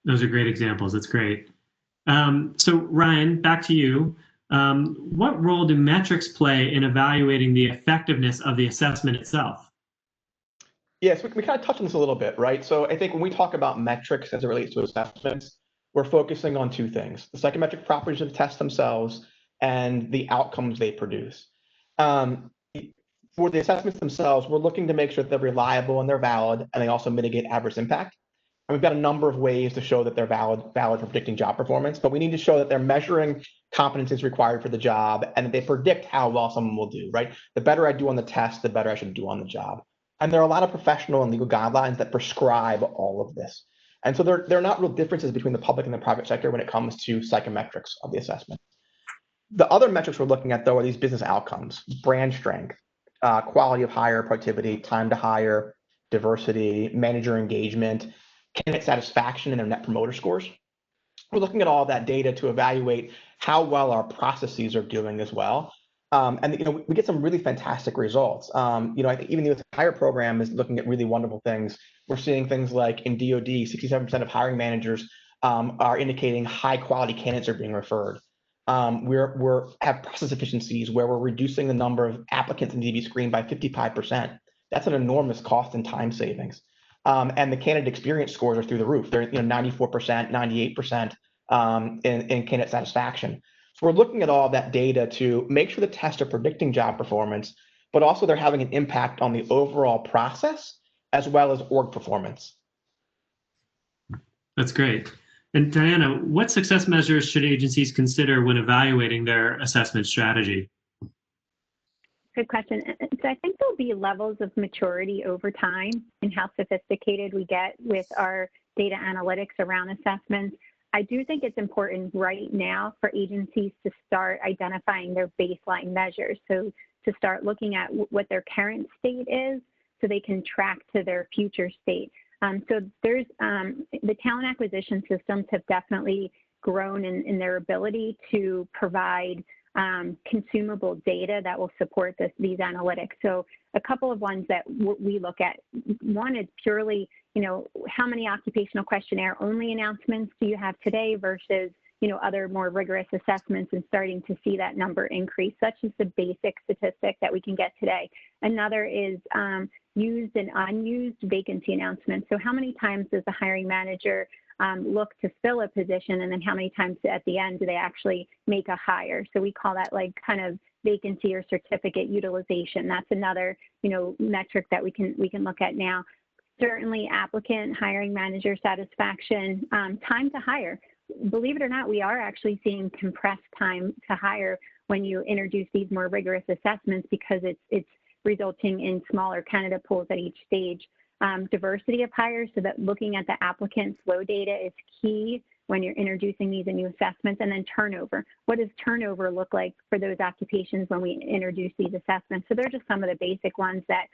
Those are great examples. That's great. So Ryan, back to you. What role do metrics play in evaluating the effectiveness of the assessment itself? Yes, we kind of touched on this a little bit, right? So I think when we talk about metrics as it relates to assessments, we're focusing on two things: the psychometric properties of the tests themselves and the outcomes they produce. For the assessments themselves, we're looking to make sure that they're reliable and they're valid, and they also mitigate adverse impact. And we've got a number of ways to show that they're valid for predicting job performance, but we need to show that they're measuring competencies required for the job and that they predict how well someone will do, right? The better I do on the test, the better I should do on the job. And there are a lot of professional and legal guidelines that prescribe all of this. And so there are not real differences between the public and the private sector when it comes to psychometrics of the assessment. The other metrics we're looking at, though, are these business outcomes: brand strength, quality of hire, productivity, time to hire, diversity, manager engagement, candidate satisfaction, and their net promoter scores. We're looking at all that data to evaluate how well our processes are doing as well. And we get some really fantastic results. I think even the Hire program is looking at really wonderful things. We're seeing things like in DoD, 67% of hiring managers are indicating high quality candidates are being referred. We're have process efficiencies where we're reducing the number of applicants in DB screen by 55%. That's an enormous cost and time savings. And the candidate experience scores are through the roof. They're 94%, 98% in candidate satisfaction. So we're looking at all that data to make sure the tests are predicting job performance, but also they're having an impact on the overall process as well as org performance. That's great. And Diana, what success measures should agencies consider when evaluating their assessment strategy? Good question. So I think there'll be levels of maturity over time in how sophisticated we get with our data analytics around assessments. I do think it's important right now for agencies to start identifying their baseline measures. So to start looking at what their current state is so they can track to their future state. So there's the talent acquisition systems have definitely grown in their ability to provide consumable data that will support these analytics. So a couple of ones that we look at, one is purely, how many occupational questionnaire only announcements do you have today versus, other more rigorous assessments, and starting to see that number increase. That's just a basic statistic that we can get today. Another is used and unused vacancy announcements. So how many times does the hiring manager look to fill a position, and then how many times at the end do they actually make a hire? So we call that like kind of vacancy or certificate utilization. That's another, metric that we can look at now. Certainly applicant, hiring manager satisfaction, time to hire. Believe it or not, we are actually seeing compressed time to hire when you introduce these more rigorous assessments, because it's resulting in smaller candidate pools at each stage. Diversity of hires, so that looking at the applicant flow data is key when you're introducing these new assessments. And then turnover. What does turnover look like for those occupations when we introduce these assessments? So they're just some of the basic ones that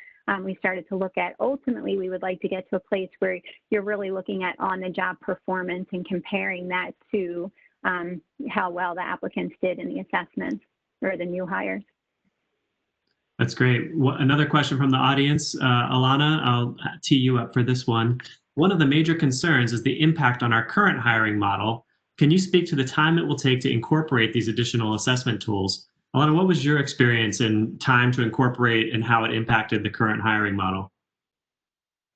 we started to look at. Ultimately, we would like to get to a place where you're really looking at on-the-job performance and comparing that to how well the applicants did in the assessments or the new hires. That's great. Another question from the audience. Alana, I'll tee you up for this one. One of the major concerns is the impact on our current hiring model. Can you speak to the time it will take to incorporate these additional assessment tools? Alana, what was your experience in time to incorporate and how it impacted the current hiring model?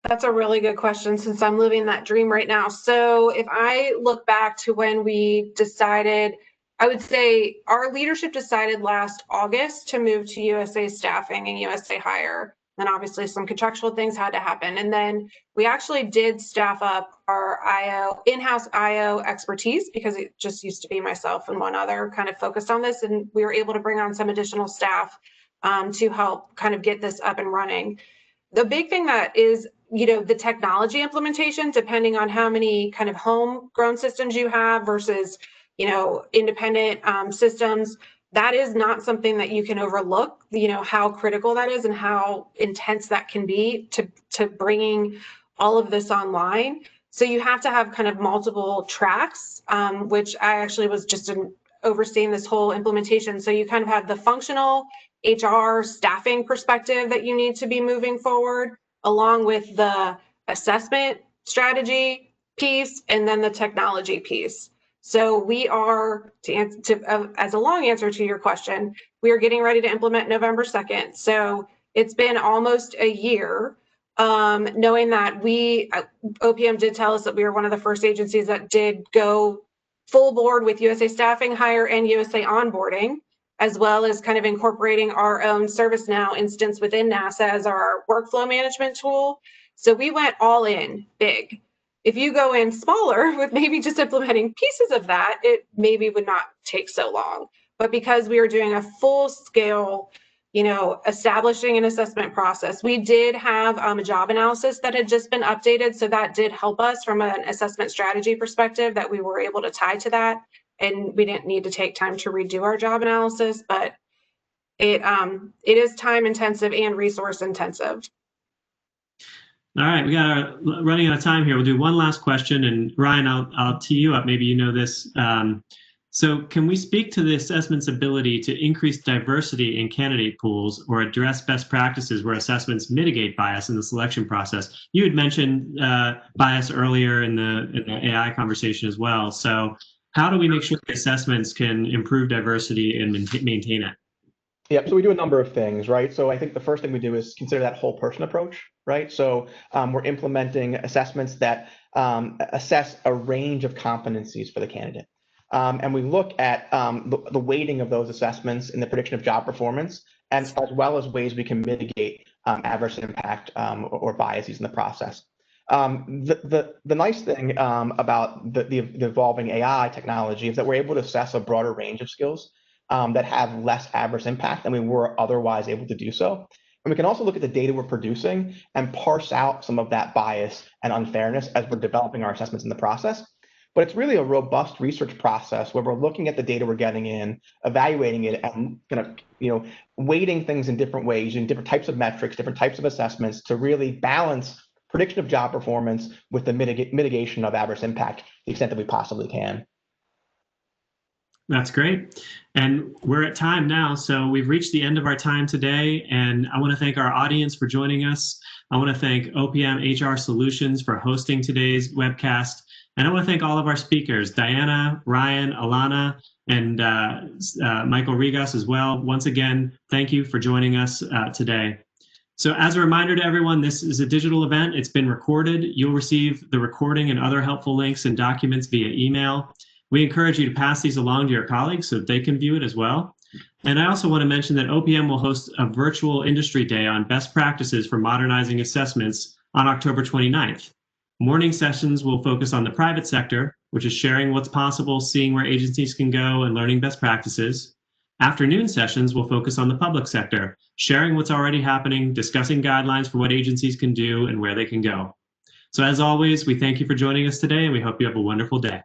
That's a really good question, since I'm living that dream right now. So if I look back to when we decided, I would say our leadership decided last August to move to USA Staffing and USA Hire. And obviously some contractual things had to happen. And then we actually did staff up our in-house IO expertise, because it just used to be myself and one other kind of focused on this. And we were able to bring on some additional staff to help kind of get this up and running. The big thing that is, the technology implementation, depending on how many kind of homegrown systems you have versus, independent systems, that is not something that you can overlook, how critical that is and how intense that can be to bringing all of this online. So you have to have kind of multiple tracks, which I actually was just overseeing this whole implementation. So you kind of have the functional HR staffing perspective that you need to be moving forward, along with the assessment strategy piece and then the technology piece. So we are, as a long answer to your question, we are getting ready to implement November 2nd. So it's been almost a year, knowing that OPM did tell us that we were one of the first agencies that did go full board with USA Staffing, Hire, and USA Onboarding, as well as kind of incorporating our own ServiceNow instance within NASA as our workflow management tool. So we went all in big. If you go in smaller with maybe just implementing pieces of that, it maybe would not take so long. But because we were doing a full scale, establishing an assessment process, we did have a job analysis that had just been updated. So that did help us from an assessment strategy perspective, that we were able to tie to that. And we didn't need to take time to redo our job analysis, but it is time intensive and resource intensive. All right, we running out of time here. We'll do one last question, and Ryan, I'll tee you up. Maybe you know this. So can we speak to the assessment's ability to increase diversity in candidate pools or address best practices where assessments mitigate bias in the selection process? You had mentioned bias earlier in the AI conversation as well. So how do we make sure the assessments can improve diversity and maintain it? Yeah, so we do a number of things, right? So I think the first thing we do is consider that whole person approach, right? So we're implementing assessments that assess a range of competencies for the candidate. And we look at the weighting of those assessments in the prediction of job performance, and as well as ways we can mitigate adverse impact or biases in the process. The nice thing about the evolving AI technology is that we're able to assess a broader range of skills. that have less adverse impact than we were otherwise able to do so. And we can also look at the data we're producing and parse out some of that bias and unfairness as we're developing our assessments in the process. But it's really a robust research process where we're looking at the data we're getting in, evaluating it, and weighting things in different ways, using different types of metrics, different types of assessments to really balance prediction of job performance with the mitigation of adverse impact to the extent that we possibly can. That's great. And we're at time now, so we've reached the end of our time today, and I want to thank our audience for joining us. I want to thank OPM HR Solutions for hosting today's webcast, and I want to thank all of our speakers, Diana, Ryan, Alana, and Michael Regas as well. Once again, thank you for joining us today. So as a reminder to everyone, this is a digital event. It's been recorded. You'll receive the recording and other helpful links and documents via email. We encourage you to pass these along to your colleagues so that they can view it as well. And I also want to mention that OPM will host a virtual industry day on best practices for modernizing assessments on October 29th. Morning sessions will focus on the private sector, which is sharing what's possible, seeing where agencies can go, and learning best practices. Afternoon sessions will focus on the public sector, sharing what's already happening, discussing guidelines for what agencies can do and where they can go. So as always, we thank you for joining us today, and we hope you have a wonderful day.